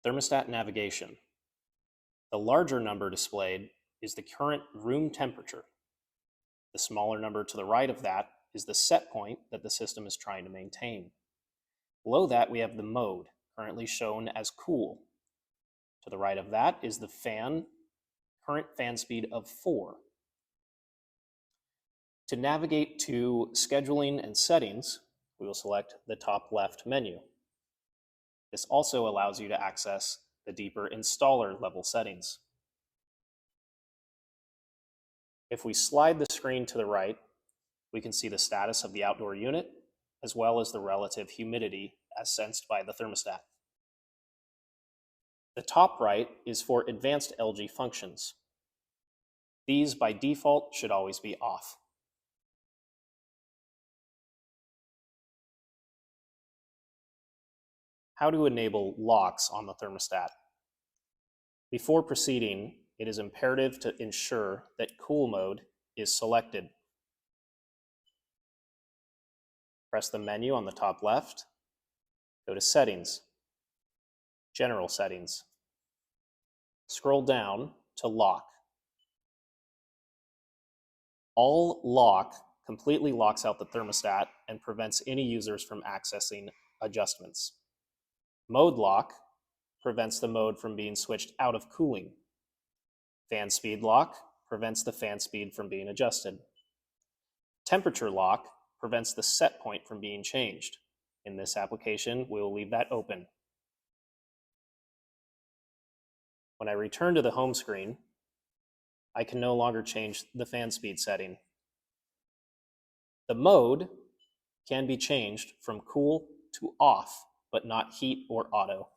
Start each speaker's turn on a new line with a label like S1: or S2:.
S1: Thermostat navigation. The larger number displayed is the current room temperature. The smaller number to the right of that is the set point that the system is trying to maintain. Below that, we have the mode, currently shown as cool. To the right of that is the current fan speed of 4. To navigate to scheduling and settings, we will select the top left menu. This also allows you to access the deeper installer level settings. If we slide the screen to the right, we can see the status of the outdoor unit, as well as the relative humidity as sensed by the thermostat. The top right is for advanced LG functions. These, by default, should always be off. How to enable locks on the thermostat. Before proceeding, it is imperative to ensure that cool mode is selected. Press the menu on the top left, go to Settings, General Settings. Scroll down to Lock. All Lock completely locks out the thermostat and prevents any users from accessing adjustments. Mode Lock prevents the mode from being switched out of cooling. Fan Speed Lock prevents the fan speed from being adjusted. Temperature Lock prevents the set point from being changed. In this application, we will leave that open. When I return to the home screen, I can no longer change the fan speed setting. The mode can be changed from cool to off, but not heat or auto.